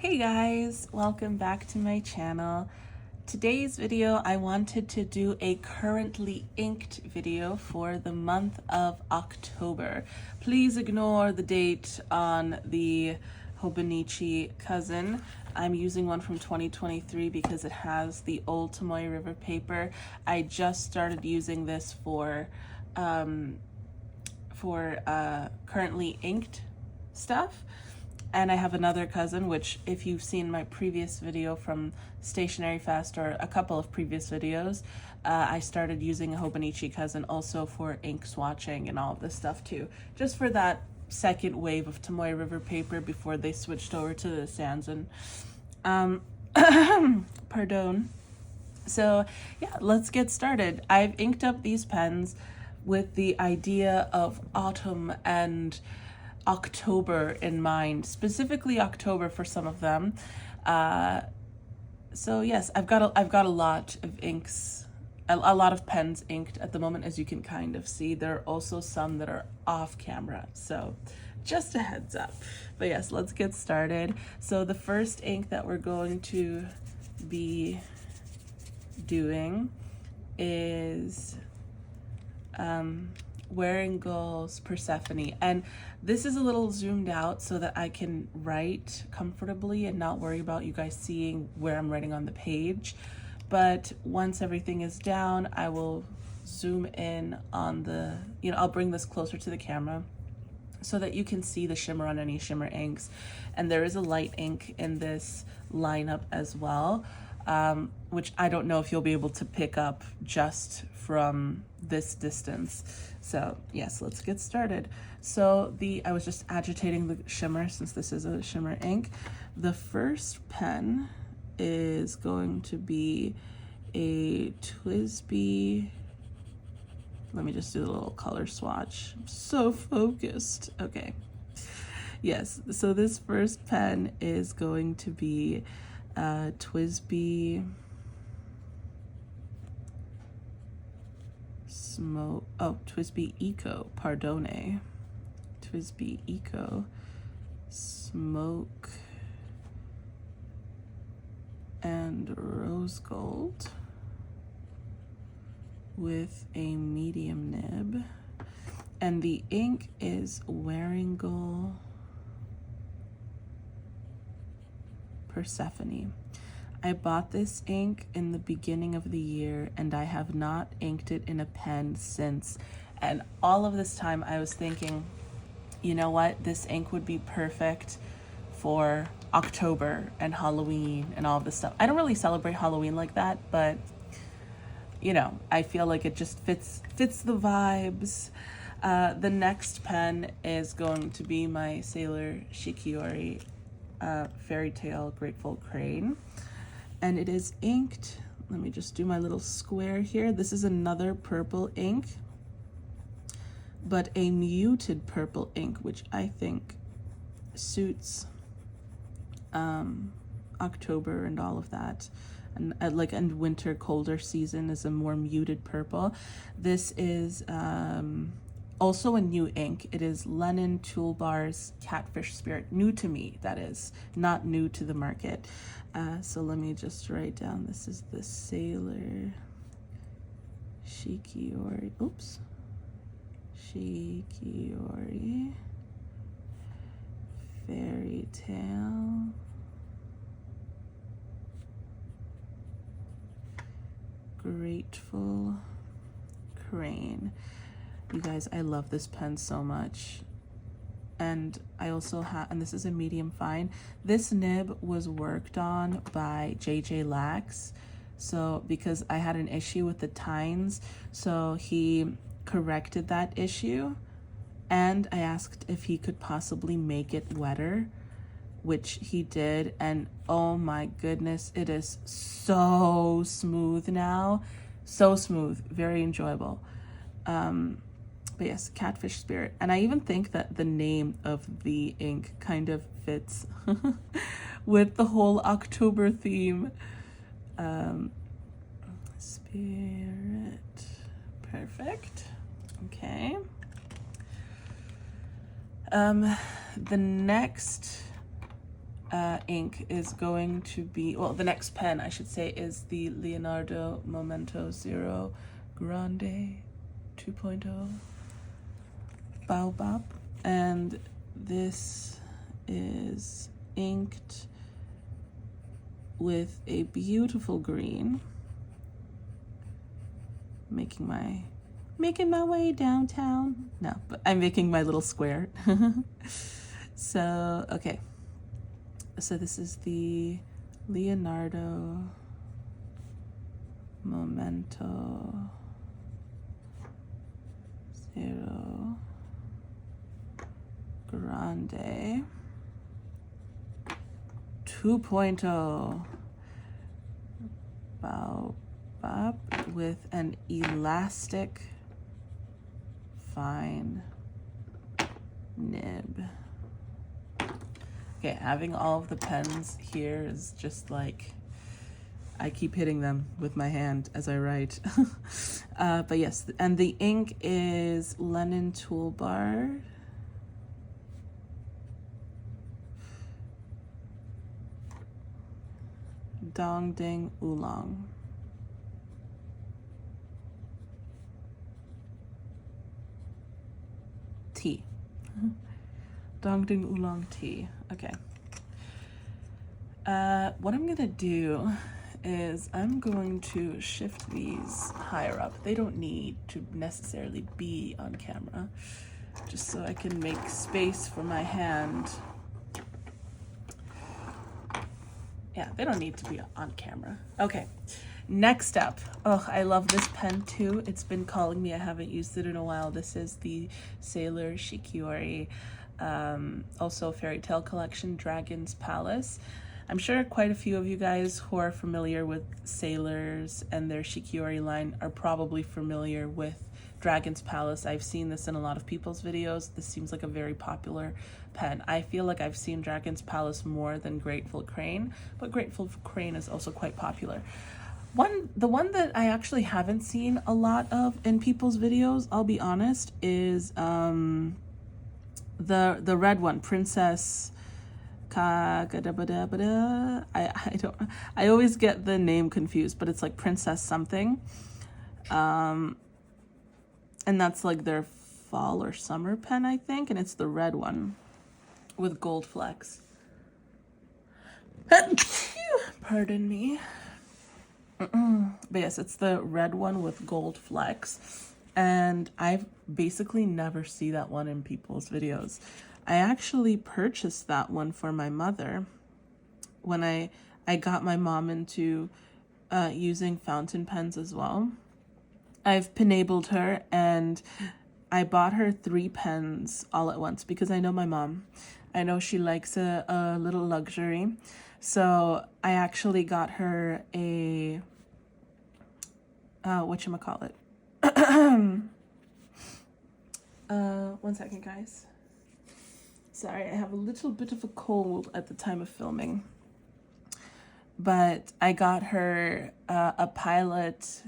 Hey guys, welcome back to my channel. Today's video, I wanted to do a currently inked video for the month of October. Please ignore the date on the Hobonichi cousin. I'm using one from 2023 because it has the old Tomoe River paper. I just started using this for currently inked stuff. And I have another cousin, which if you've seen my previous video from Stationery Fest or a couple of previous videos, I started using a Hobonichi cousin also for ink swatching and all of this stuff too. Just for that second wave of Tomoe River paper before they switched over to the Sanzen. Pardon. So yeah, let's get started. I've inked up these pens with the idea of autumn and October in mind, specifically October for some of them. So yes, I've got a lot of inks, a lot of pens inked at the moment, as you can kind of see. There are also some that are off camera, so just a heads up. But yes, let's get started. So the first ink that we're going to be doing is Wearingle's Persephone, and this is a little zoomed out so that I can write comfortably and not worry about you guys seeing where I'm writing on the page. But once everything is down, I will zoom in on the, I'll bring this closer to the camera so that you can see the shimmer on any shimmer inks. And there is a light ink in this lineup as well, which I don't know if you'll be able to pick up just from this distance. So yes, let's get started. So I was just agitating the shimmer since this is a shimmer ink. The first pen is going to be a TWSBI. Let me just do a little color swatch. I'm so focused. Okay. Yes, so this first pen is going to be TWSBI TWSBI Eco, pardone. TWSBI Eco Smoke and Rose Gold with a medium nib. And the ink is Wearingle Persephone. I bought this ink in the beginning of the year and I have not inked it in a pen since. And all of this time I was thinking, you know what, this ink would be perfect for October and Halloween and all of this stuff. I don't really celebrate Halloween like that, but I feel like it just fits the vibes. The next pen is going to be my Sailor Shiori Fairy Tale Grateful Crane. And it is inked, let me just do my little square here. This is another purple ink, but a muted purple ink, which I think suits October and all of that. And winter, colder season is a more muted purple. This is also a new ink. It is Lennon Toolbar's Catfish Spirit. New to me, that is, not new to the market. So let me just write down, this is the Sailor Shiori, Shiori Fairy Tale Grateful Crane. You guys, I love this pen so much. And I also have, and this is a medium fine. This nib was worked on by JJ Lax. So because I had an issue with the tines, so he corrected that issue. And I asked if he could possibly make it wetter, which he did. And oh my goodness, it is so smooth now. So smooth, very enjoyable. But yes, Catfish Spirit. And I even think that the name of the ink kind of fits with the whole October theme. Spirit. Perfect. Okay. The next ink is going to be, well, the next pen I should say is the Leonardo Momento Zero Grande 2.0 Baobab, and this is inked with a beautiful green. Making my way downtown. No, but I'm making my little square. So, okay. So this is the Leonardo Momento Zero Grande 2.0 Baobab with an elastic fine nib. Okay, having all of the pens here is just like, I keep hitting them with my hand as I write. But yes, and the ink is Lennon Toolbar. Dong Ding Oolong. Tea. Dong Ding Oolong tea. Okay. What I'm gonna do is I'm going to shift these higher up. They don't need to necessarily be on camera, just so I can make space for my hand. Yeah, they don't need to be on camera. Okay, next up. Oh, I love this pen too. It's been calling me. I haven't used it in a while. This is the Sailor Shiori, also Fairy Tale Collection, Dragon's Palace. I'm sure quite a few of you guys who are familiar with Sailors and their Shiori line are probably familiar with Dragon's Palace. I've seen this in a lot of people's videos. This seems like a very popular pen. I feel like I've seen Dragon's Palace more than Grateful Crane, but Grateful Crane is also quite popular. The one that I actually haven't seen a lot of in people's videos, I'll be honest, is the red one, Princess I always get the name confused, but it's like Princess something. And that's like their fall or summer pen, I think, and it's the red one with gold flecks. Pardon me. But yes, it's the red one with gold flecks, and I've basically never see that one in people's videos. I actually purchased that one for my mother when I got my mom into using fountain pens as well. I've enabled her, and I bought her 3 pens all at once because I know my mom. I know she likes a little luxury. So I actually got her a, whatchamacallit. 1 second, guys. Sorry, I have a little bit of a cold at the time of filming. But I got her a Pilot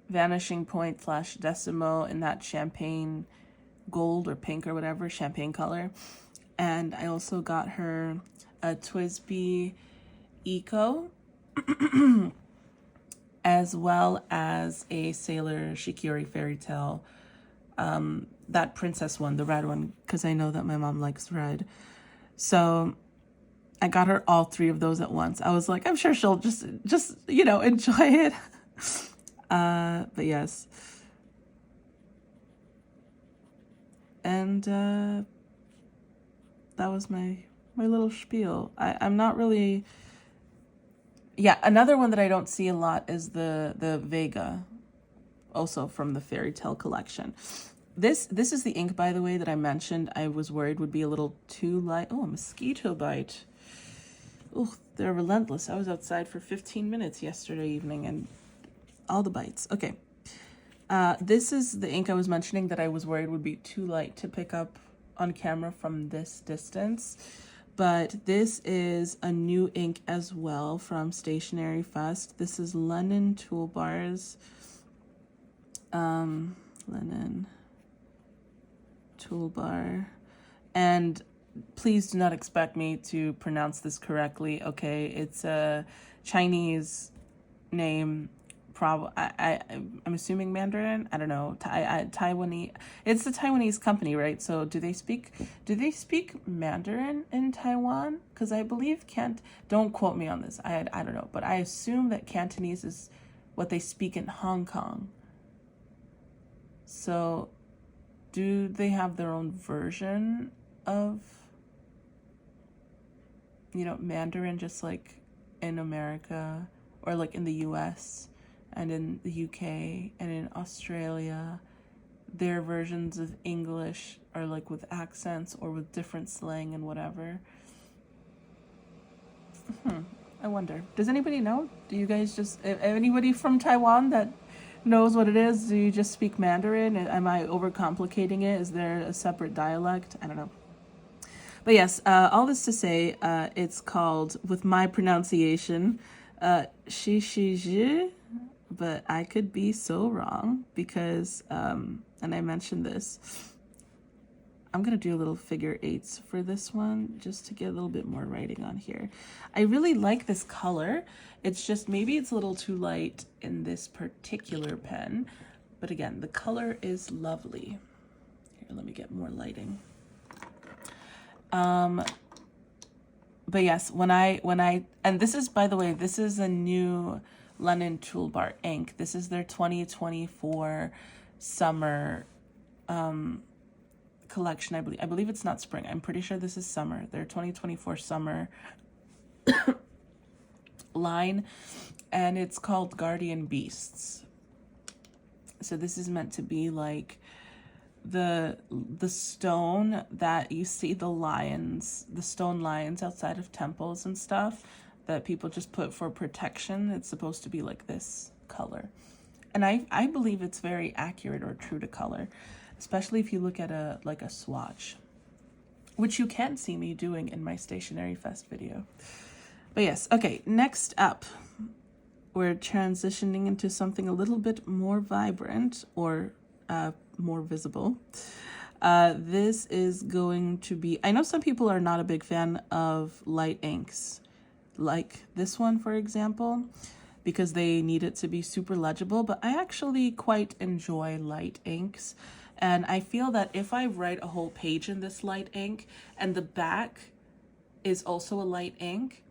Vanishing Point / Decimo in that champagne gold or pink or whatever, champagne color. And I also got her a TWSBI Eco, as well as a Sailor Shiori Fairy Tale, that princess one, the red one, because I know that my mom likes red. So I got her all 3 of those at once. I was like, I'm sure she'll just enjoy it. But yes. And that was my little spiel. I'm not really... Yeah, another one that I don't see a lot is the Vega, also from the Fairy Tale collection. This is the ink, by the way, that I mentioned I was worried would be a little too light. Oh, a mosquito bite. Oh, they're relentless. I was outside for 15 minutes yesterday evening and all the bites. Okay. This is the ink I was mentioning that I was worried would be too light to pick up on camera from this distance. But this is a new ink as well from Stationery Fest. This is Lennon Toolbars. Lennon Toolbar. And please do not expect me to pronounce this correctly, okay? It's a Chinese name. I'm assuming Mandarin. I don't know. Taiwanese. It's a Taiwanese company, right? So do they speak Mandarin in Taiwan? Because I believe don't quote me on this. I don't know, but I assume that Cantonese is what they speak in Hong Kong. So do they have their own version of, you know, Mandarin, just like in America or like in the US and in the UK and in Australia? Their versions of English are like with accents or with different slang and whatever. I wonder, does anybody know? Do you guys just, anybody from Taiwan that knows what it is? Do you just speak Mandarin? Am I overcomplicating it? Is there a separate dialect? I don't know. But yes, all this to say, it's called, with my pronunciation, Shishiji, but I could be so wrong because, and I mentioned this, I'm going to do a little figure eights for this one just to get a little bit more writing on here. I really like this color. It's just maybe it's a little too light in this particular pen. But again, the color is lovely. Here, let me get more lighting. But yes, when I, and this is, by the way, this is a new London Toolbar ink. This is their 2024 summer, collection. I believe it's not spring. I'm pretty sure this is summer. Their 2024 summer line, and it's called Guardian Beasts. So this is meant to be like the stone that you see the stone lions outside of temples and stuff that people just put for protection. It's supposed to be like this color, and I believe it's very accurate or true to color, especially if you look at a swatch, which you can see me doing in my Stationery Fest video. But yes, okay, next up, we're transitioning into something a little bit more vibrant or more visible. This is going to be, I know some people are not a big fan of light inks, like this one, for example, because they need it to be super legible, but I actually quite enjoy light inks. And I feel that if I write a whole page in this light ink and the back is also a light ink,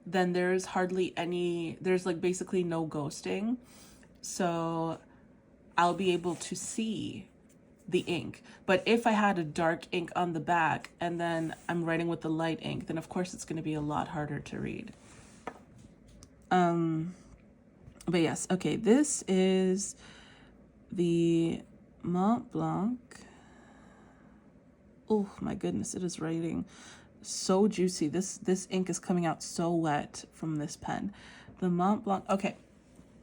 then there's like basically no ghosting. So I'll be able to see the ink. But if I had a dark ink on the back and then I'm writing with the light ink, then of course it's going to be a lot harder to read. But yes, okay, this is the Mont Blanc. Oh my goodness, it is writing so juicy. This ink is coming out so wet from this pen. The Mont Blanc. Okay,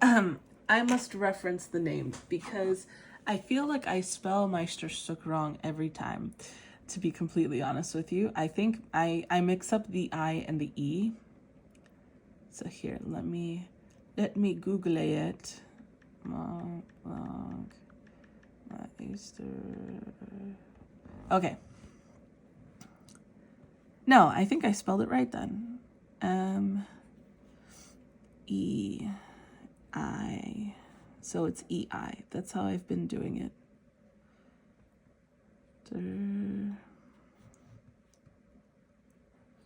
I must reference the name because I feel like I spell Meisterstück wrong every time, to be completely honest with you. I think I mix up the I and the E. So here, let me Google it. Mont Blanc. Okay. No, I think I spelled it right then. E-I. So it's E-I. That's how I've been doing it.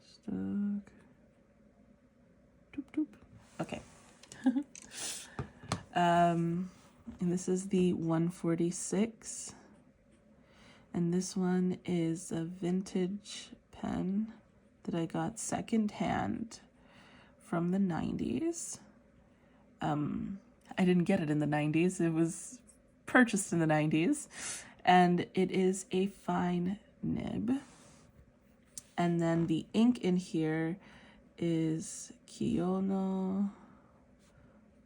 Stuck. Doop doop. Okay. And this is the 146. And this one is a vintage pen that I got secondhand from the 90s. I didn't get it in the 90s. It was purchased in the 90s. And it is a fine nib. And then the ink in here is Kiyono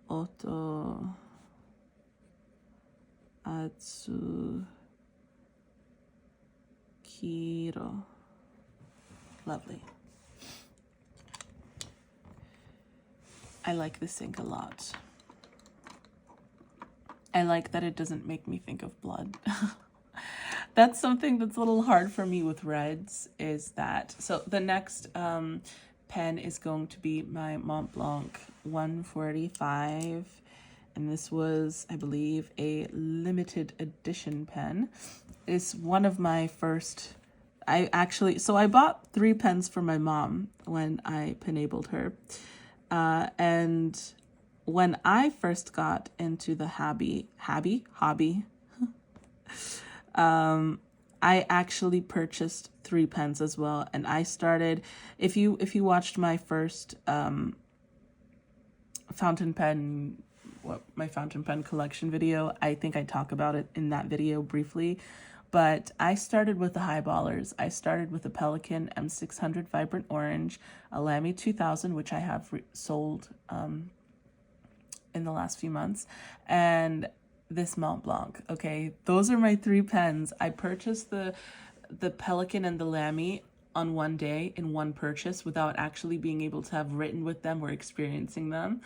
Oto Atsu Kiro. Lovely. I like this ink a lot. I like that it doesn't make me think of blood. That's something that's a little hard for me with reds, is that. So the next pen is going to be my Mont Blanc 145. And this was, I believe, a limited edition pen. It's one of my first, so I bought 3 pens for my mom when I pen-abled her. And when I first got into the hobby, I actually purchased 3 pens as well. And I started, if you watched my first my fountain pen collection video, I think I talk about it in that video briefly. But I started with the highballers. I started with a Pelican M600 Vibrant Orange, a Lamy 2000, which I have sold in the last few months, and this Mont Blanc. Okay, those are my 3 pens. I purchased the Pelican and the Lamy on one day in one purchase without actually being able to have written with them or experiencing them.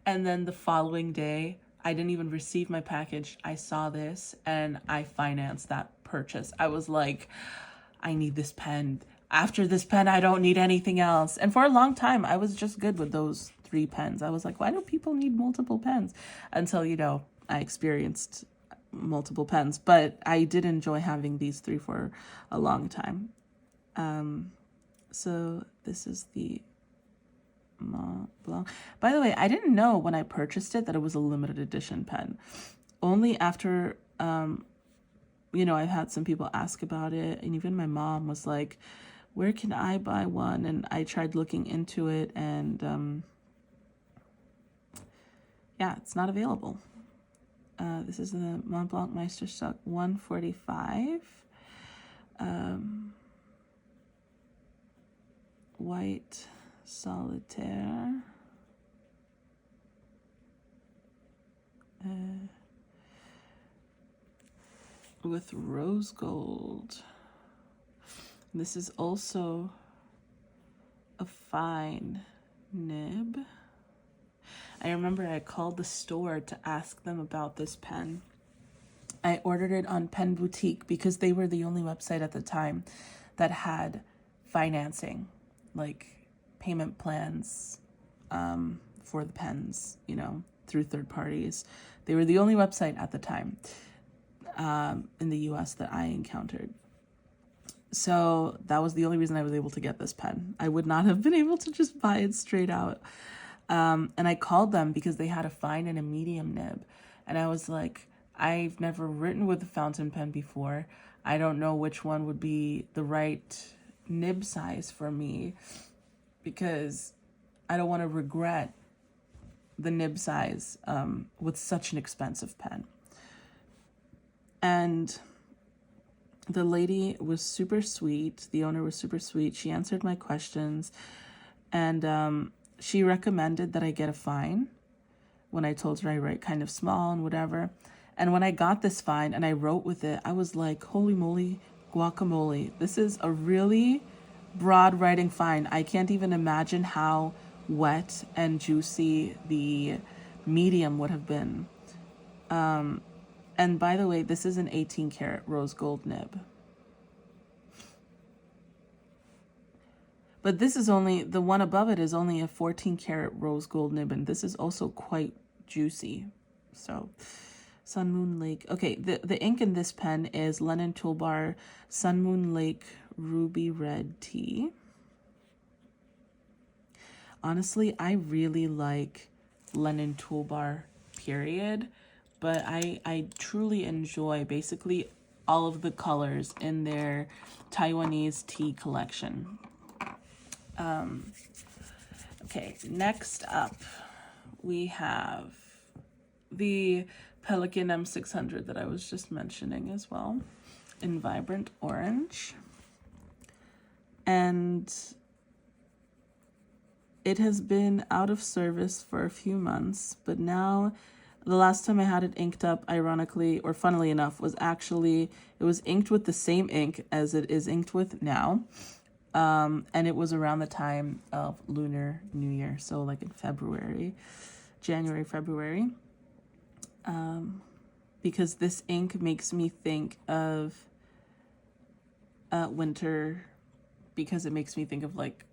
And then the following day, I didn't even receive my package. I saw this and I financed that purchase. I was like, I need this pen. After this pen, I don't need anything else. And for a long time, I was just good with those 3 pens. I was like, why do people need multiple pens? Until, I experienced multiple pens. But I did enjoy having these 3 for a long time. So this is the Mont Blanc. By the way, I didn't know when I purchased it that it was a limited edition pen. Only after, I've had some people ask about it, and even my mom was like, where can I buy one? And I tried looking into it, and it's not available. This is the Mont Blanc Meisterstock 145. White solitaire. With rose gold. This is also a fine nib. I remember I called the store to ask them about this pen. I ordered it on Pen Boutique because they were the only website at the time that had financing, like payment plans for the pens, through third parties. They were the only website at the time in the US that I encountered. So that was the only reason I was able to get this pen. I would not have been able to just buy it straight out. And I called them because they had a fine and a medium nib. And I was like, I've never written with a fountain pen before. I don't know which one would be the right nib size for me, because I don't want to regret the nib size with such an expensive pen. And the lady was super sweet. The owner was super sweet. She answered my questions, and she recommended that I get a fine when I told her I write kind of small and whatever. And when I got this fine and I wrote with it, I was like, holy moly, guacamole. This is a really broad writing fine. I can't even imagine how wet and juicy the medium would have been. And by the way, this is an 18 karat rose gold nib. But this is only, the one above it is only a 14 karat rose gold nib, and this is also quite juicy. So, Sun Moon Lake. Okay, the ink in this pen is Lennon Toolbar Sun Moon Lake Ruby Red Tea. Honestly, I really like Lennon Toolbar, period. But I truly enjoy basically all of the colors in their Taiwanese tea collection. Okay, next up we have the Pelican M600 that I was just mentioning as well, in Vibrant Orange. And it has been out of service for a few months, but now the last time I had it inked up, ironically, or funnily enough, was actually, it was inked with the same ink as it is inked with now. And it was around the time of Lunar New Year. So like in January, February. Because this ink makes me think of winter, because it makes me think of like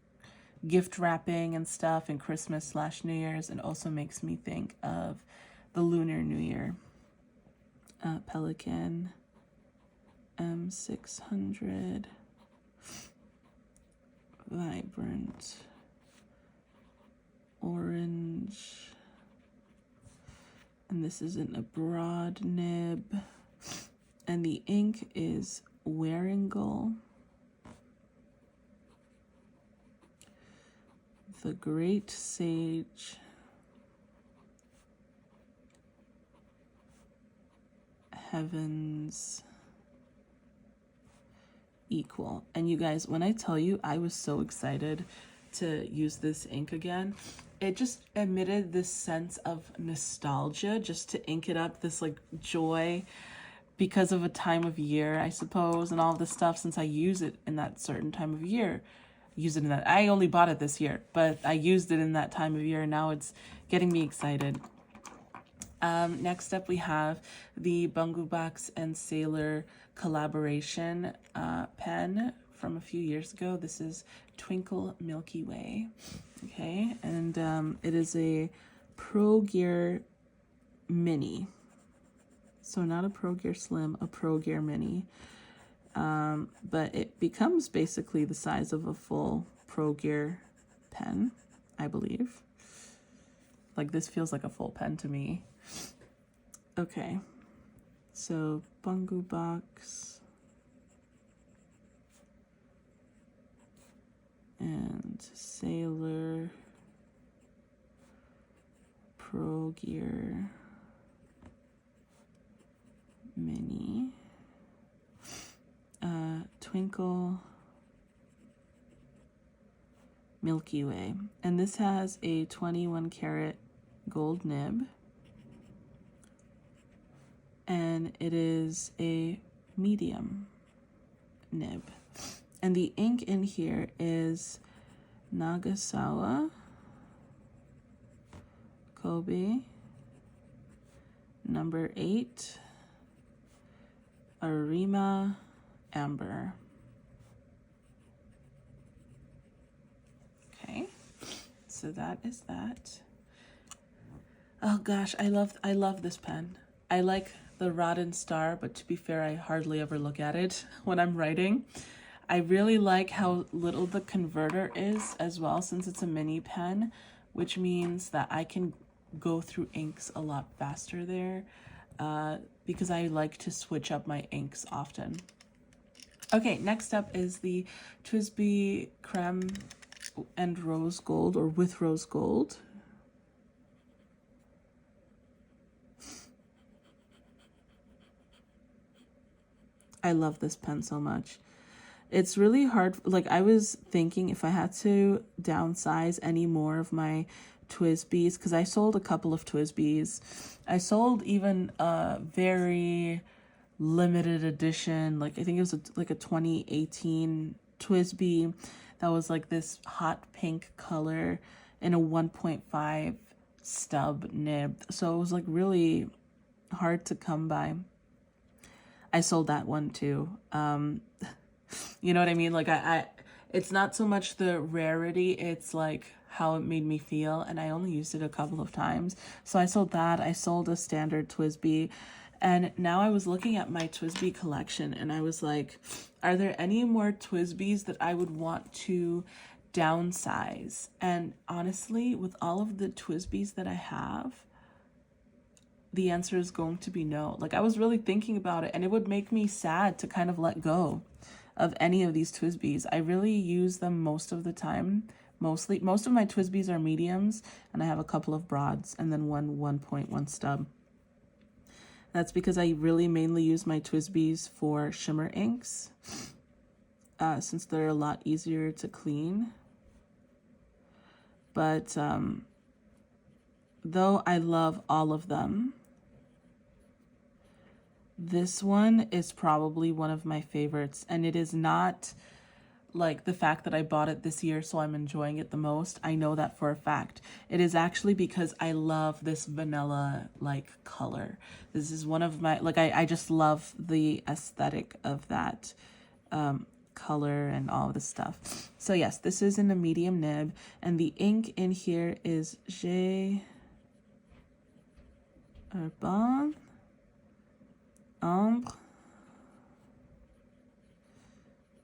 gift wrapping and stuff, and Christmas/New Year's, and also makes me think of the Lunar New Year. Pelican M600, vibrant orange, and this is in a broad nib, and the ink is Waringle. The Great Sage, Heavens, Equal. And you guys, when I tell you I was so excited to use this ink again, it just emitted this sense of nostalgia just to ink it up, this like joy because of a time of year, I suppose, and all this stuff, since I use it in that certain time of year. I only bought it this year, but I used it in that time of year, and now it's getting me excited. Next up, we have the Bungu Box and Sailor collaboration pen from a few years ago. This is Twinkle Milky Way. Okay, and it is a Pro Gear Mini. So not a Pro Gear Slim, a Pro Gear Mini. But it becomes basically the size of a full Pro Gear pen, I believe. Like, this feels like a full pen to me. Okay, so Bungu Box and Sailor Pro Gear Mini. Twinkle Milky Way, and this has a 21 karat gold nib, and it is a medium nib, and the ink in here is Nagasawa, Kobe, number 8, Arima Amber. Okay, so that is that. Oh gosh, I love this pen. I like the Rod and Star, but to be fair, I hardly ever look at it when I'm writing. I really like how little the converter is as well, since it's a mini pen, which means that I can go through inks a lot faster there, because I like to switch up my inks often. Okay, next up is the TWSBI Creme and Rose Gold, or with Rose Gold. I love this pen so much. It's really hard. Like, I was thinking if I had to downsize any more of my TWSBIs, because I sold a couple of TWSBIs. I sold even a very limited edition, like I think it was like a 2018 TWSBI that was like this hot pink color in a 1.5 stub nib. So it was like really hard to come by. I sold that one too. You know what I mean? Like I it's not so much the rarity, it's like how it made me feel, and I only used it a couple of times. So I sold that. I sold a standard TWSBI. And now I was looking at my TWSBI collection, and I was like, are there any more TWSBIs that I would want to downsize? And honestly, with all of the TWSBIs that I have, the answer is going to be no. Like, I was really thinking about it, and it would make me sad to kind of let go of any of these TWSBIs. I really use them most of the time. Most of my TWSBIs are mediums, and I have a couple of broads, and then one 1.1 stub. That's because I really mainly use my TWSBIs for shimmer inks, since they're a lot easier to clean. But though I love all of them, this one is probably one of my favorites, and it is not like the fact that I bought it this year so I'm enjoying it the most. I know that for a fact. It is actually because I love this vanilla like color. This is one of my, like, I just love the aesthetic of that color and all the stuff. So yes, this is in a medium nib, and the ink in here is G Urban Ambre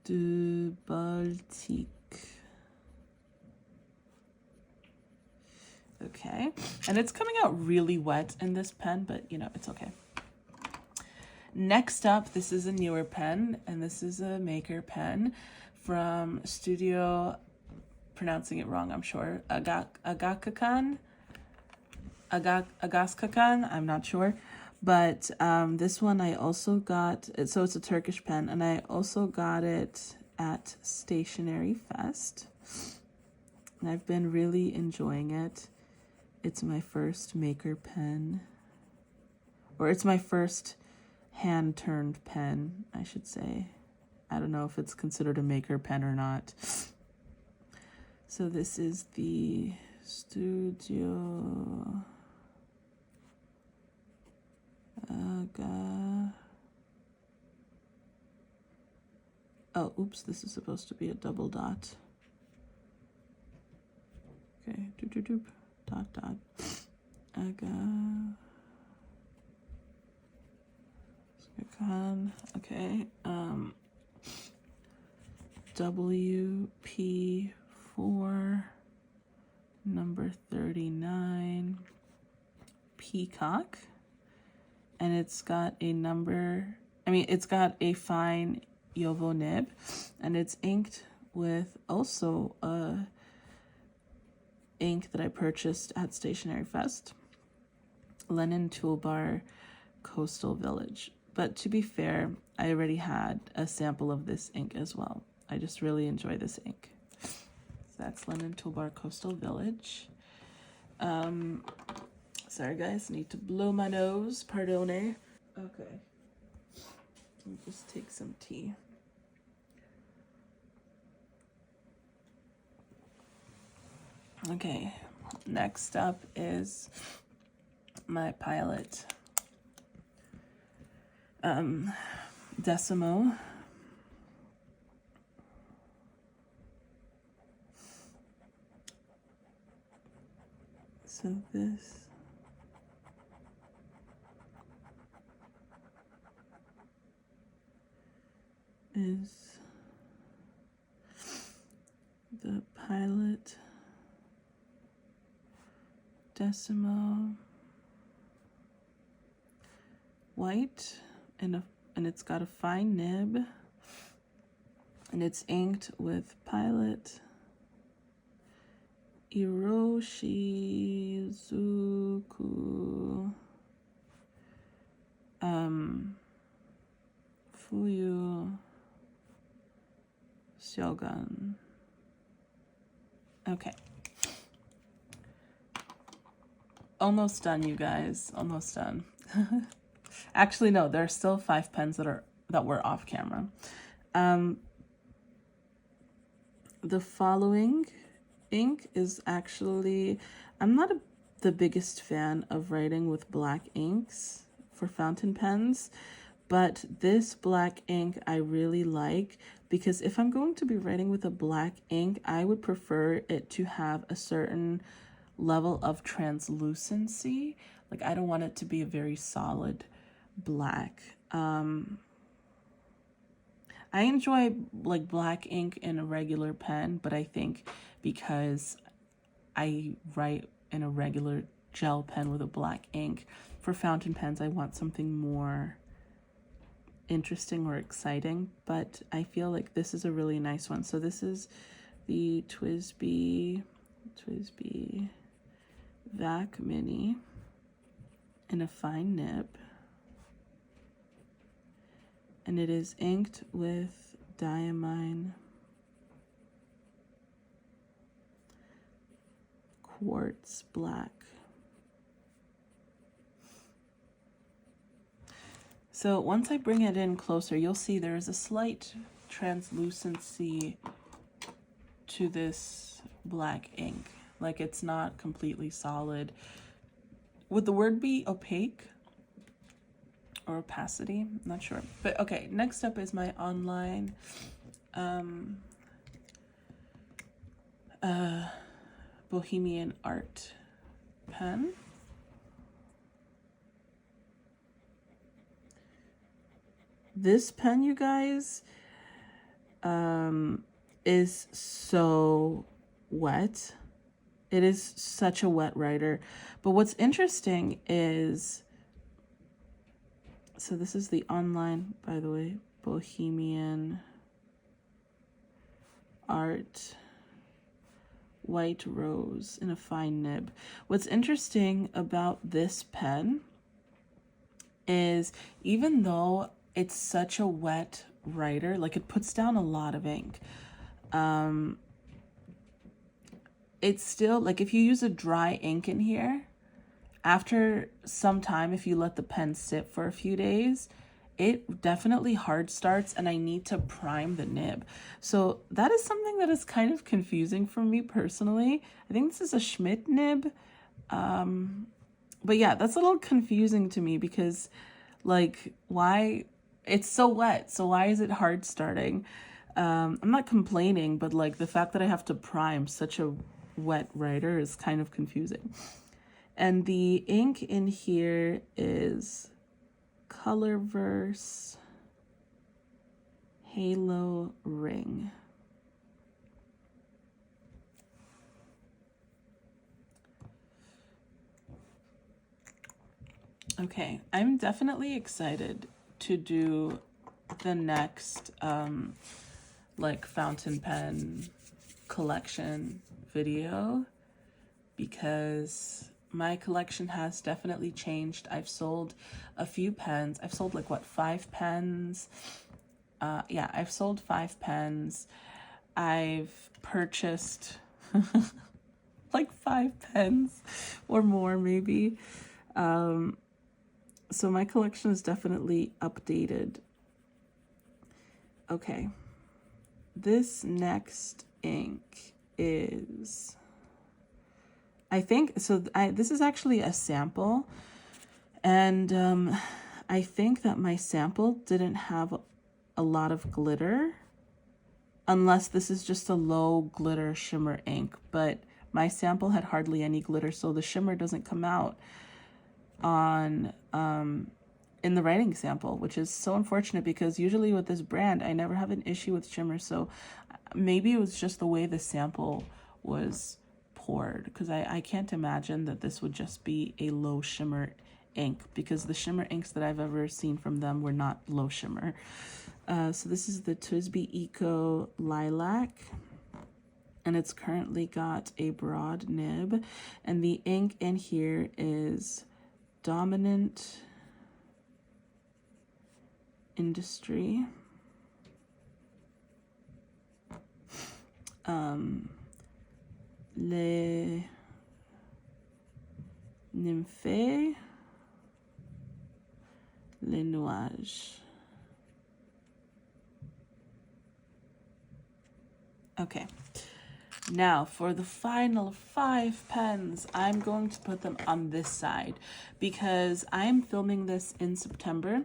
du Baltique. Okay, and it's coming out really wet in this pen, but you know, it's okay. Next up, this is a newer pen, and this is a maker pen from Studio, pronouncing it wrong, I'm sure, Agaskakan, I'm not sure. But this one I also got, so it's a Turkish pen, and I also got it at Stationery Fest. And I've been really enjoying it. It's my first maker pen, or it's my first hand-turned pen, I should say. I don't know if it's considered a maker pen or not. So this is the Studio Oh, oops, this is supposed to be a double dot. Okay, doop, doop, doop, dot, dot. Okay, WP4, number 39, Peacock. And it's got a number, it's got a fine Yovo nib, and it's inked with also a ink that I purchased at Stationery Fest, Lennon Toolbar Coastal Village. But to be fair, I already had a sample of this ink as well. I just really enjoy this ink. So that's Lennon Toolbar Coastal Village. Sorry guys, need to blow my nose, pardone. Okay, let me just take some tea. Okay, next up is my Pilot Decimo. So this is the Pilot Decimo white, and it's got a fine nib, and it's inked with Pilot Iroshizuku Fuyu Shogun. Okay. Almost done, you guys. Almost done. Actually, no, there are still 5 pens that were off camera. The following ink is actually, I'm not the biggest fan of writing with black inks for fountain pens, but this black ink I really like, because if I'm going to be writing with a black ink, I would prefer it to have a certain level of translucency. Like, I don't want it to be a very solid black. I enjoy like black ink in a regular pen, but I think because I write in a regular gel pen with a black ink, for fountain pens I want something more interesting or exciting, but I feel like this is a really nice one. So this is the TWSBI Vac Mini in a fine nib, and it is inked with DMind quartz black. So once I bring it in closer, you'll see there is a slight translucency to this black ink. Like, it's not completely solid. Would the word be opaque or opacity? I'm not sure. But okay, next up is my online Bohemian Art pen. This pen, you guys, is so wet. It is such a wet writer. But what's interesting is, so this is the online, by the way, Bohemian Art White Rose in a fine nib. What's interesting about this pen is, even though it's such a wet writer, like it puts down a lot of ink, it's still, like if you use a dry ink in here, after some time, if you let the pen sit for a few days, it definitely hard starts, and I need to prime the nib. So that is something that is kind of confusing for me personally. I think this is a Schmidt nib. But yeah, that's a little confusing to me because, like, why? It's so wet, so why is it hard starting? I'm not complaining, but like the fact that I have to prime such a wet writer is kind of confusing. And the ink in here is Colorverse Halo Ring. Okay, I'm definitely excited to do the next like fountain pen collection video, because my collection has definitely changed. I've sold a few pens. I've sold like what, 5 pens? Yeah, I've sold 5 pens. I've purchased like 5 pens or more maybe. So my collection is definitely updated. Okay, this next ink is, I think, so this is actually a sample, and I think that my sample didn't have a lot of glitter, unless this is just a low glitter shimmer ink, but my sample had hardly any glitter, so the shimmer doesn't come out on in the writing sample, which is so unfortunate, because usually with this brand I never have an issue with shimmer. So maybe it was just the way the sample was poured, because I can't imagine that this would just be a low shimmer ink, because the shimmer inks that I've ever seen from them were not low shimmer. So this is the TWSBI Eco Lilac, and it's currently got a broad nib, and the ink in here is Dominant Industry. Les Nymphes, Les Nuages. Okay. Now for the final 5 pens, I'm going to put them on this side because I'm filming this in September.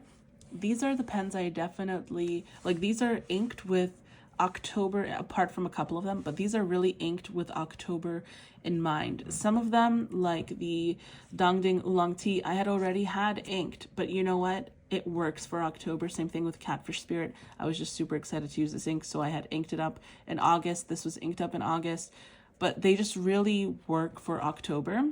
These are the pens I definitely, like, these are inked with October, apart from a couple of them, but these are really inked with October in mind. Some of them, like the Dongding Oolong Tea, I had already had inked, but you know what? It works for October. Same thing with Catfish Spirit. I was just super excited to use this ink, so I had inked it up in August. This was inked up in August, but they just really work for October.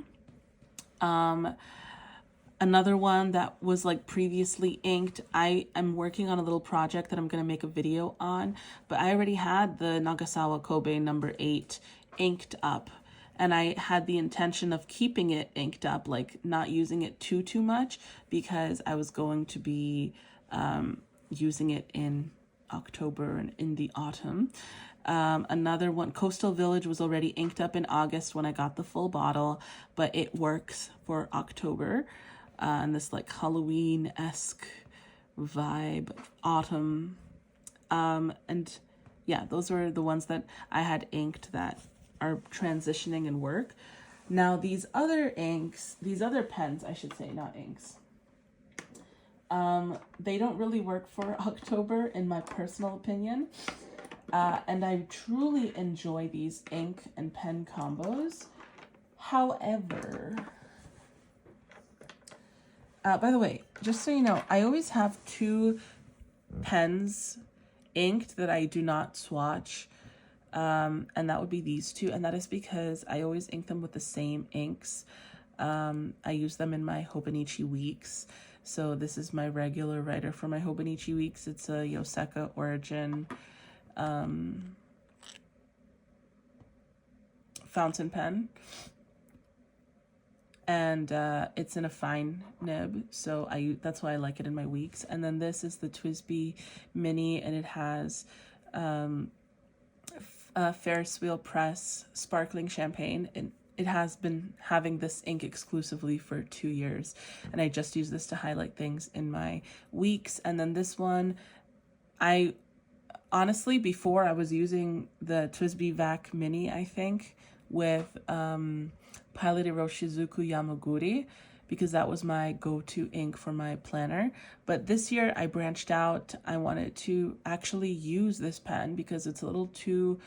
Another one that was like previously inked, I am working on a little project that I'm going to make a video on, but I already had the Nagasawa Kobe number 8 inked up, and I had the intention of keeping it inked up, like not using it too much, because I was going to be using it in October and in the autumn. Another one, Coastal Village, was already inked up in August when I got the full bottle, but it works for October. And this like Halloween-esque vibe, autumn. And yeah, those were the ones that I had inked that are transitioning in work. Now these other inks, these other pens, I should say, not inks, they don't really work for October in my personal opinion. And I truly enjoy these ink and pen combos. However, by the way, just so you know, I always have two pens inked that I do not swatch. And that would be these two. And that is because I always ink them with the same inks. I use them in my Hobonichi weeks. So this is my regular writer for my Hobonichi weeks. It's a Yoseka Origin fountain pen. And it's in a fine nib, so that's why I like it in my weeks. And then this is the TWSBI Mini, and it has Ferris wheel press sparkling champagne. And it has been having this ink exclusively for 2 years, and I just use this to highlight things in my weeks. And then this one, I honestly, before I was using the TWSBI Vac Mini, I think, with Pilot Shizuku Yamaguri, because that was my go-to ink for my planner. But this year I branched out. I wanted to actually use this pen because it's a little too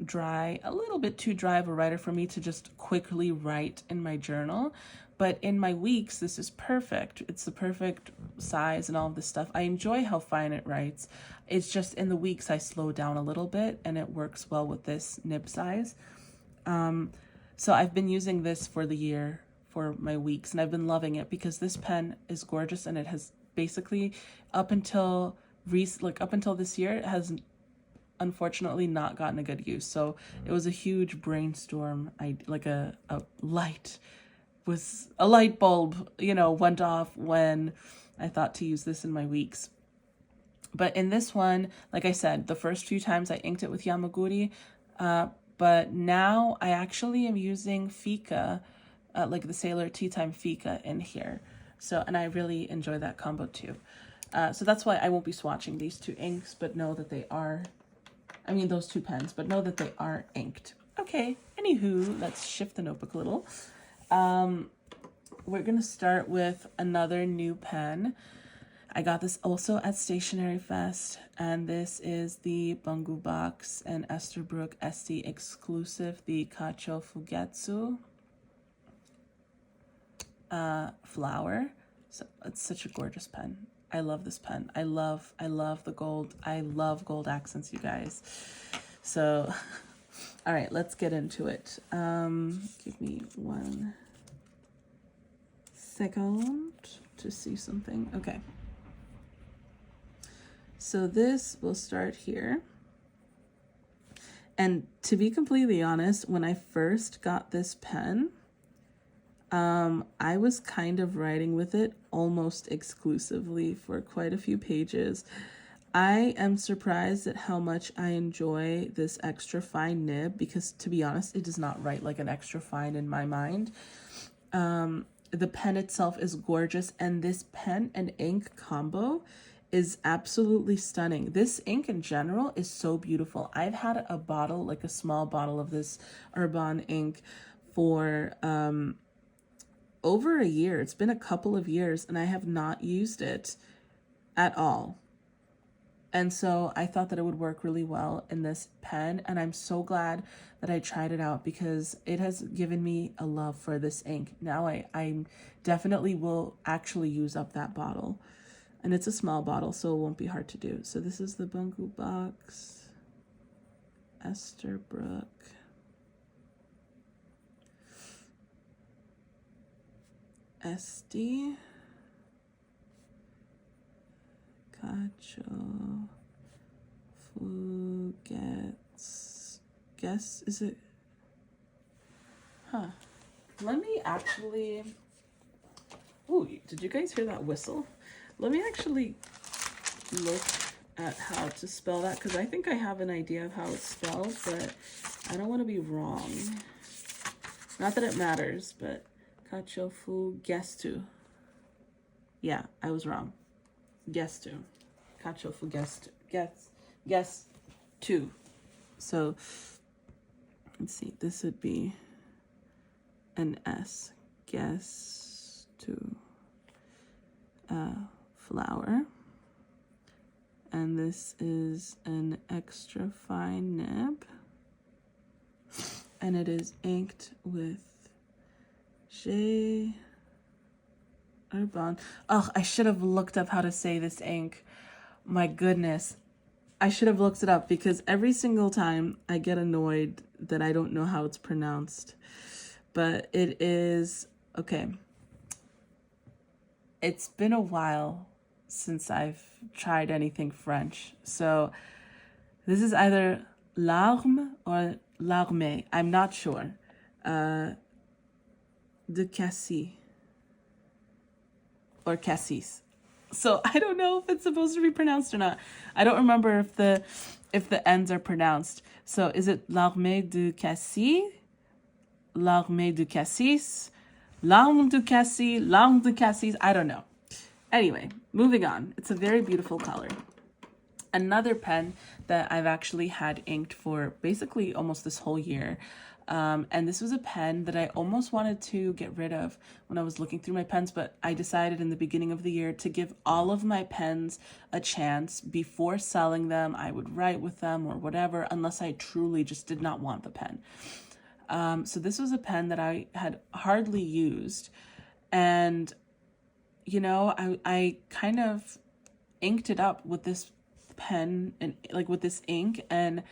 dry, a little bit too dry of a writer for me to just quickly write in my journal. But in my weeks, this is perfect. It's the perfect size and all of this stuff. I enjoy how fine it writes. It's just in the weeks I slow down a little bit, and it works well with this nib size. So I've been using this for the year for my weeks, and I've been loving it because this pen is gorgeous, and it has basically up until this year, it has unfortunately not gotten a good use. So it was a huge brainstorm. A light bulb, went off when I thought to use this in my weeks. But in this one, like I said, the first few times I inked it with Yamaguri, but now I actually am using Fika, like the Sailor Tea Time Fika in here. So, and I really enjoy that combo too. So that's why I won't be swatching these two inks, but know that they are, those two pens, but know that they are inked. Okay, anywho, let's shift the notebook a little. We're gonna start with another new pen. I got this also at Stationery Fest, and this is the Bungu Box and Esterbrook SD exclusive, the Kacho Fugetsu flower. So it's such a gorgeous pen. I love this pen. I love the gold. I love gold accents, you guys. So, all right, let's get into it. Give me 1 second to see something. Okay. So this will start here. And to be completely honest, when I first got this pen, I was kind of writing with it almost exclusively for quite a few pages. I am surprised at how much I enjoy this extra fine nib because, to be honest, it does not write like an extra fine in my mind. The pen itself is gorgeous, and this pen and ink combo is absolutely stunning. This ink in general is so beautiful. I've had a bottle, like a small bottle of this Urban ink for over a year. It's been a couple of years, and I have not used it at all. And so I thought that it would work really well in this pen, and I'm so glad that I tried it out because it has given me a love for this ink. Now I definitely will actually use up that bottle. And it's a small bottle, so it won't be hard to do. So this is the Bungu Box, Esterbrook, SD, Kacho, Fugets, guess, is it? Huh. Let me actually, ooh, did you guys hear that whistle? Let me actually look at how to spell that, because I think I have an idea of how it's spelled, but I don't want to be wrong. Not that it matters, but Kachofu Gestu. Yeah, I was wrong. Gestu. Kachofu Gestu. So, let's see, this would be an S. Gestu. Flower. And this is an extra fine nib. And it is inked with J. Urban. Oh, I should have looked up how to say this ink. My goodness. I should have looked it up because every single time I get annoyed that I don't know how it's pronounced. But it is, okay. It's been a while since I've tried anything French. So this is either larme or larme. I'm not sure. De Cassis or Cassis. So I don't know if it's supposed to be pronounced or not. I don't remember if the ends are pronounced. So is it l'armée de Cassis, l'armée de Cassis, l'arme de Cassis, l'arme de Cassis? I don't know. Anyway, moving on. It's a very beautiful color. Another pen that I've actually had inked for basically almost this whole year. And this was a pen that I almost wanted to get rid of when I was looking through my pens, but I decided in the beginning of the year to give all of my pens a chance. Before selling them, I would write with them or whatever, unless I truly just did not want the pen. So this was a pen that I had hardly used. And, you know, I kind of inked it up with this pen and like with this ink, and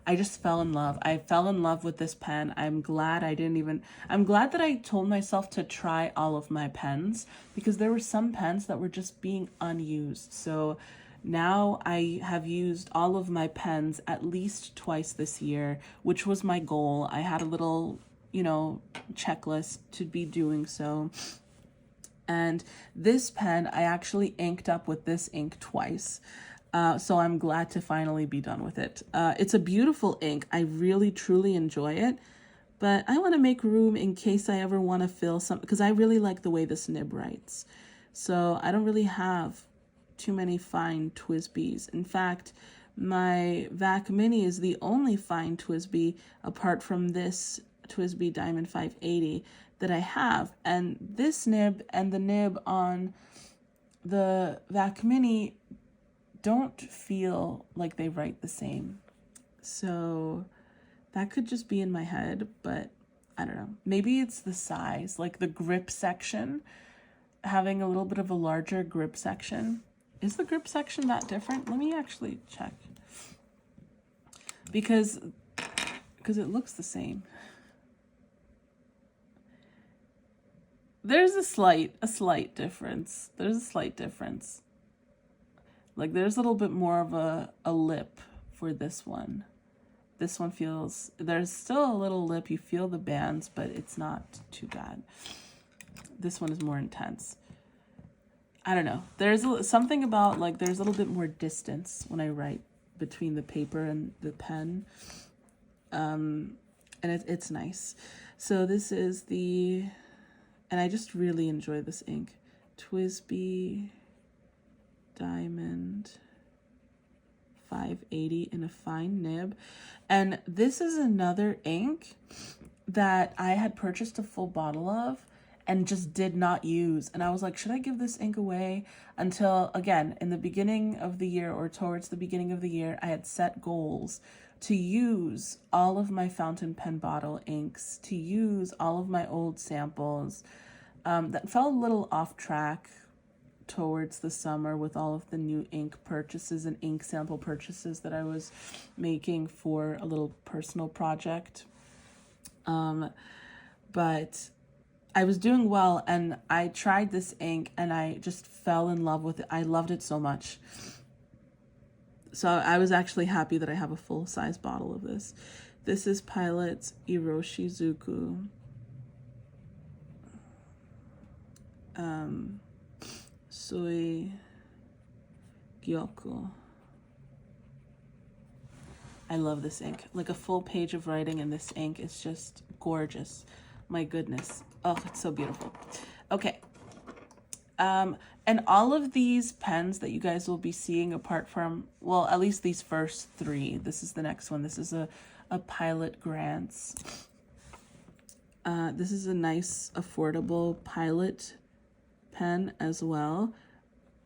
I just fell in love. I fell in love with this pen. I'm glad that I told myself to try all of my pens, because there were some pens that were just being unused. So now I have used all of my pens at least twice this year, which was my goal. I had a little, you know, checklist to be doing so. And this pen, I actually inked up with this ink twice. So I'm glad to finally be done with it. It's a beautiful ink. I really, truly enjoy it. But I want to make room in case I ever want to fill some, because I really like the way this nib writes. So I don't really have too many fine TWSBIs. In fact, my Vac Mini is the only fine TWSBI apart from this TWSBI Diamond 580 that I have. And this nib and the nib on the Vac Mini don't feel like they write the same. So that could just be in my head, but I don't know. Maybe it's the size, like the grip section, having a little bit of a larger grip section. Is the grip section that different? Let me actually check. Because it looks the same. There's a slight difference. There's a slight difference. Like there's a little bit more of a lip for this one. This one feels, there's still a little lip. You feel the bands, but it's not too bad. This one is more intense. I don't know. There's something about like there's a little bit more distance when I write between the paper and the pen. And it's nice. So this is and I just really enjoy this ink. TWSBI Diamond 580 in a fine nib. And this is another ink that I had purchased a full bottle of and just did not use. And I was like, should I give this ink away? Until, again, in the beginning of the year or towards the beginning of the year, I had set goals to use all of my fountain pen bottle inks, to use all of my old samples. That fell a little off track towards the summer with all of the new ink purchases and ink sample purchases that I was making for a little personal project. But I was doing well, and I tried this ink and I just fell in love with it. I loved it so much. So I was actually happy that I have a full-size bottle of this. This is Pilot's Iroshizuku. Sui Gyoko. I love this ink. Like a full page of writing in this ink is just gorgeous. My goodness. Oh, it's so beautiful. Okay. And all of these pens that you guys will be seeing apart from, well, at least these first three. This is the next one. This is a Pilot Grants. This is a nice, affordable Pilot pen as well.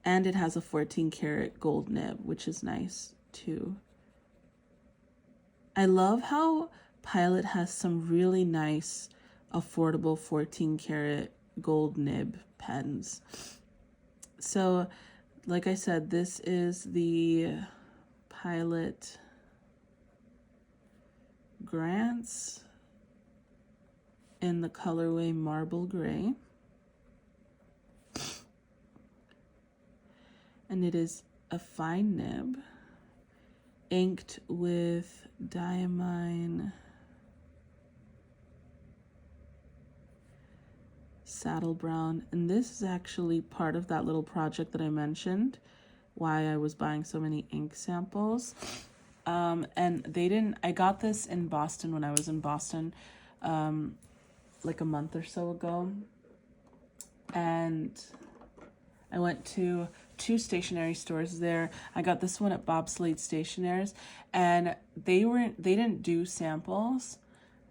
And it has a 14 karat gold nib, which is nice too. I love how Pilot has some really nice, affordable 14 karat gold nib pens. So, like I said, this is the Pilot Grants in the colorway Marble Gray. And it is a fine nib, inked with DMind Saddle Brown. And this is actually part of that little project that I mentioned, why I was buying so many ink samples. And they didn't, I got this in Boston when I was in Boston, like a month or so ago. And I went to 2 stationery stores there. I got this one at Bob Slade Stationers, and they didn't do samples,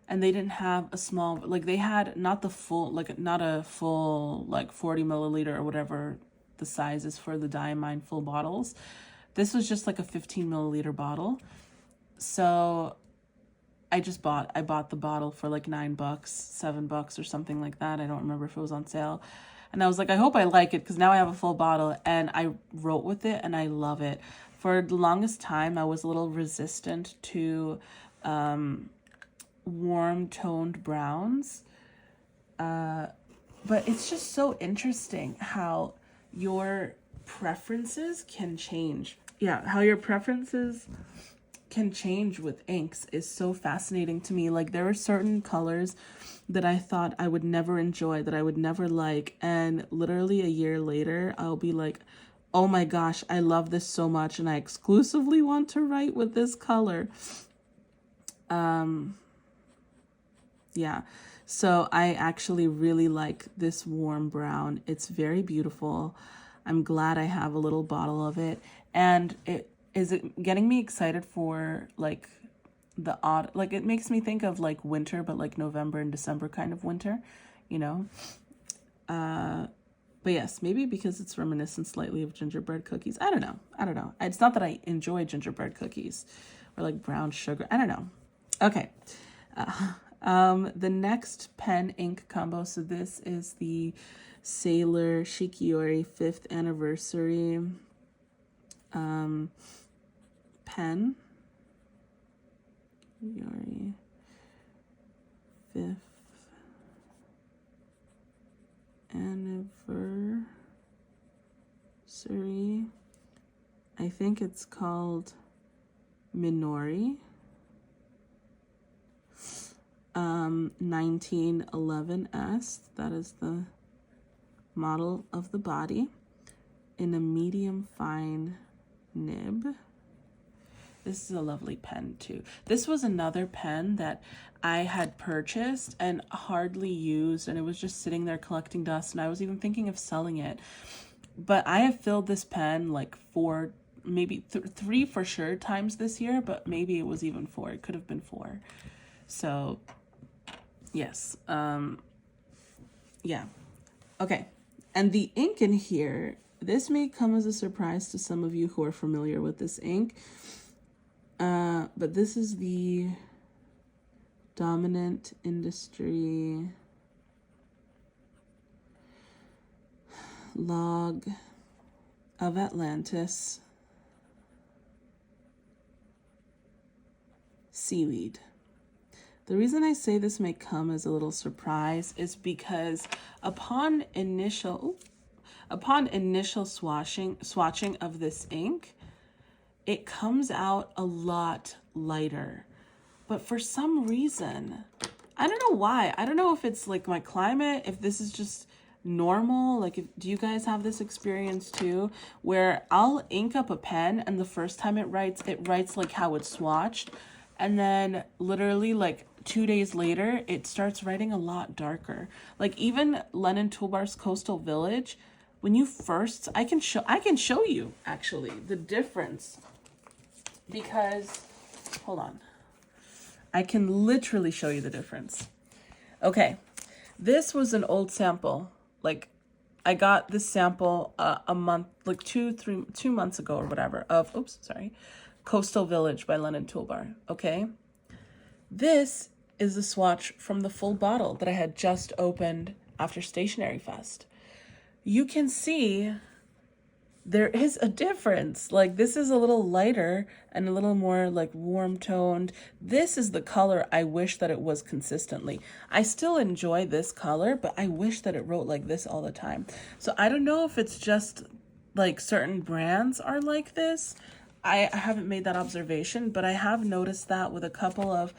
and they didn't have a small, like they had not a full like 40 milliliter or whatever the size is for the DMind full bottles. This was just like a 15 milliliter bottle. So I bought the bottle for like $9, $7 or something like that. I don't remember if it was on sale. And I was like, I hope I like it, because now I have a full bottle, and I wrote with it and I love it. For the longest time, I was a little resistant to warm toned browns. But it's just so interesting how your preferences can change. Yeah, how your preferences can change with inks is so fascinating to me. Like, there are certain colors that I thought I would never enjoy, that I would never like, and literally a year later I'll be like, oh my gosh, I love this so much and I exclusively want to write with this color. Yeah, so I actually really like this warm brown. It's very beautiful. I'm glad I have a little bottle of it, and it getting me excited for like the odd, like it makes me think of like winter, but like November and December kind of winter, you know. But yes, maybe because it's reminiscent slightly of gingerbread cookies. I don't know. It's not that I enjoy gingerbread cookies or like brown sugar. I don't know. Okay. The next pen ink combo. So this is the Sailor Shiori 5th anniversary pen. Shiori 5th anniversary. I think it's called Minori. 1911S. That is the model of the body, in a medium fine nib. This is a lovely pen too. This was another pen that I had purchased and hardly used, and it was just sitting there collecting dust, and I was even thinking of selling it. But I have filled this pen like 4, maybe 3 for sure times this year, but maybe it was even 4. It could have been 4. So yes, yeah. Okay, and the ink in here, this may come as a surprise to some of you who are familiar with this ink, but this is the Dominant Industry Log of Atlantis Seaweed. The reason I say this may come as a little surprise is because upon initial swatching of this ink, it comes out a lot lighter. But for some reason, I don't know why. I don't know if it's like my climate, if this is just normal. Like, do you guys have this experience too, where I'll ink up a pen and the first time it writes like how it's swatched, and then literally like 2 days later it starts writing a lot darker. Like even Lennon Toolbar's Coastal Village, when you first, I can show you actually the difference, because hold on, I can literally show you the difference. Okay, this was an old sample, like I got this sample a month, like 2 months ago or whatever, of, oops, sorry, Coastal Village by London Toolbar, okay? This is the swatch from the full bottle that I had just opened after Stationery Fest. You can see there is a difference. Like, this is a little lighter and a little more like warm toned. This is the color I wish that it was consistently. I still enjoy this color, but I wish that it wrote like this all the time. So I don't know if it's just like certain brands are like this. I haven't made that observation, but I have noticed that with a couple of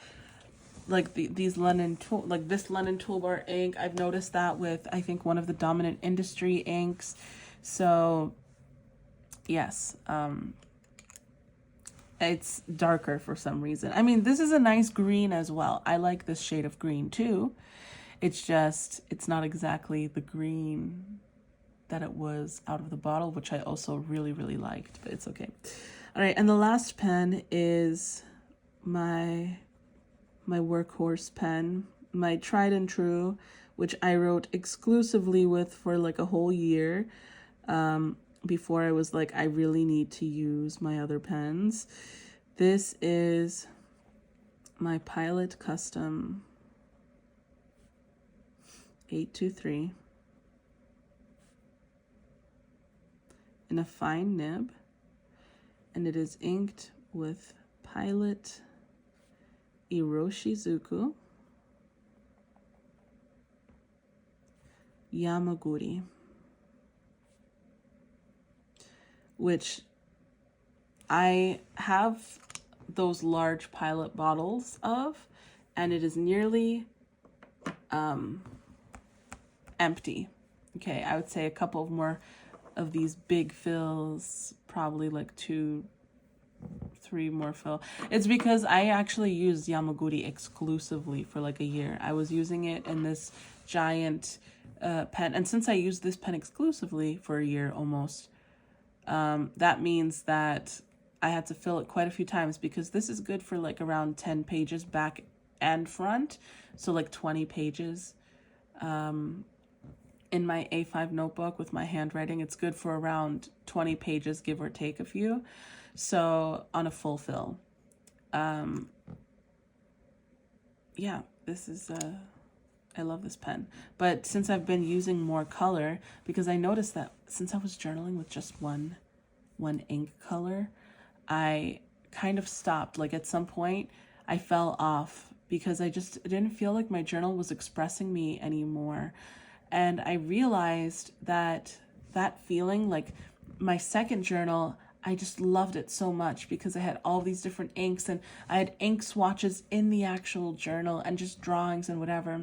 like these London tool, like this London Toolbar ink. I've noticed that with, I think, one of the Dominant Industry inks. So yes, it's darker for some reason. I mean, this is a nice green as well. I like this shade of green too. It's just, it's not exactly the green that it was out of the bottle, which I also really, really liked, but it's okay. All right, and the last pen is my Workhorse pen, my tried and true, which I wrote exclusively with for like a whole year. Before I was like, I really need to use my other pens. This is my Pilot Custom 823 in a fine nib, and it is inked with Pilot Iroshizuku Yamaguri, which I have those large Pilot bottles of, and it is nearly empty. Okay, I would say a couple more of these big fills, probably like 2-3 more fill. It's because I actually used Yamaguri exclusively for like a year. I was using it in this giant pen, and since I used this pen exclusively for a year almost, that means that I had to fill it quite a few times, because this is good for like around 10 pages back and front, so like 20 pages. In my A5 notebook with my handwriting, it's good for around 20 pages, give or take a few. So on a full fill. Yeah, this is, I love this pen. But since I've been using more color, because I noticed that since I was journaling with just one ink color, I kind of stopped. Like at some point I fell off because I just didn't feel like my journal was expressing me anymore. And I realized that feeling, like my second journal, I just loved it so much because I had all these different inks, and I had ink swatches in the actual journal and just drawings and whatever.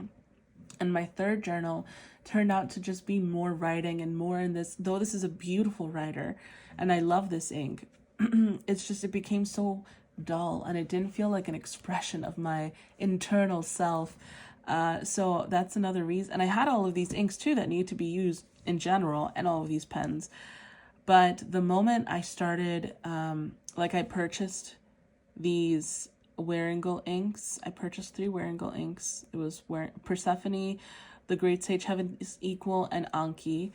And my third journal turned out to just be more writing and more in this, though this is a beautiful writer and I love this ink, it's just, it became so dull and it didn't feel like an expression of my internal self. So that's another reason. And I had all of these inks too that need to be used in general, and all of these pens. But the moment I started, like I purchased these Wearingle inks. I purchased 3 Wearingle inks. It was Persephone, The Great Sage Heaven is Equal, and Anki.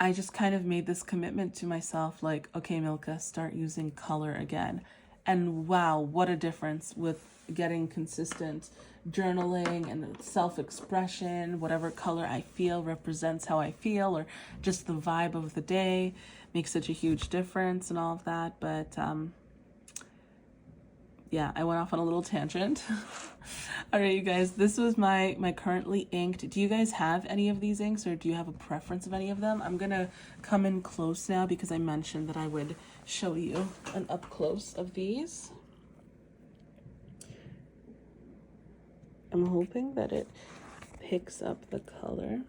I just kind of made this commitment to myself, like, okay, Milka, start using color again. And wow, what a difference with getting consistent journaling and self-expression. Whatever color I feel represents how I feel, or just the vibe of the day makes such a huge difference and all of that. But yeah, I went off on a little tangent. All right, you guys, this was my currently inked. Do you guys have any of these inks, or do you have a preference of any of them? I'm gonna come in close now because I mentioned that I would show you an up close of these. I'm hoping that it picks up the color.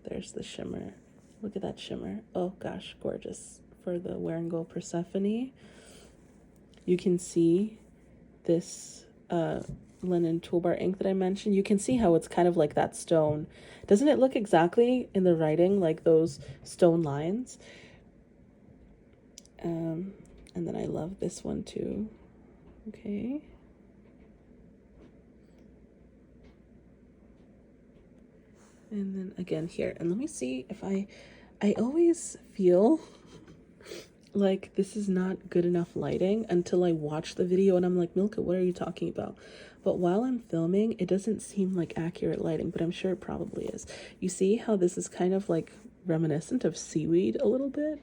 There's the shimmer. Look at that shimmer. Oh gosh, gorgeous. For the Wearingle Persephone, you can see this linen toolbar ink that I mentioned. You can see how it's kind of like that stone. Doesn't it look exactly in the writing like those stone lines? And then I love this one too. Okay. And then again here. And let me see if I always feel like this is not good enough lighting until I watch the video and I'm like, Milka, what are you talking about? But while I'm filming, it doesn't seem like accurate lighting, but I'm sure it probably is. You see how this is kind of like reminiscent of seaweed a little bit?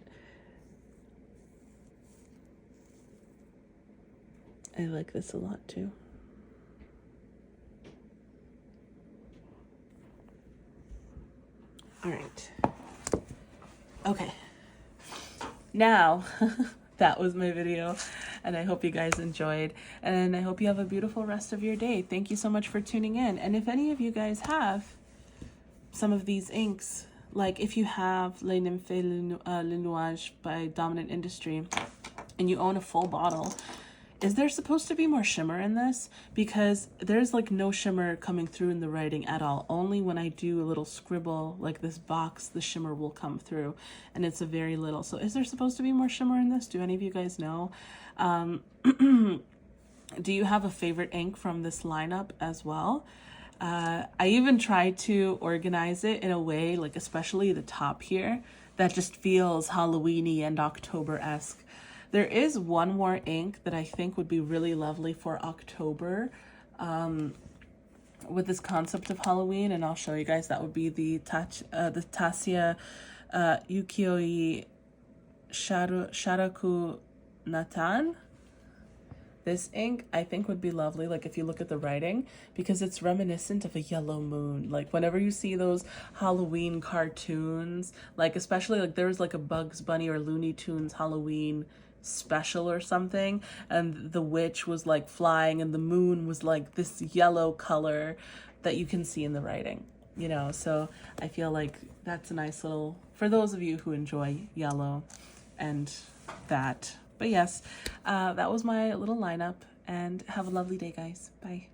I like this a lot too. All right. Okay. Now, that was my video, and I hope you guys enjoyed, and I hope you have a beautiful rest of your day. Thank you so much for tuning in. And if any of you guys have some of these inks, like if you have Les Nymphes Le Nuage by Dominant Industry and you own a full bottle, is there supposed to be more shimmer in this? Because there's like no shimmer coming through in the writing at all. Only when I do a little scribble like this box, the shimmer will come through, and it's a very little. So is there supposed to be more shimmer in this? Do any of you guys know? Do you have a favorite ink from this lineup as well? I even tried to organize it in a way, like especially the top here, that just feels Halloween-y and October-esque. There is one more ink that I think would be really lovely for October with this concept of Halloween, and I'll show you guys. That would be the Tasya Ukiyo-i Sharaku Natan. This ink I think would be lovely, like if you look at the writing, because it's reminiscent of a yellow moon. Like whenever you see those Halloween cartoons, like especially like there's like a Bugs Bunny or Looney Tunes Halloween special or something, and the witch was like flying and the moon was like this yellow color that you can see in the writing, you know. So I feel like that's a nice little, for those of you who enjoy yellow and that. But yes, that was my little lineup, and have a lovely day, guys. Bye.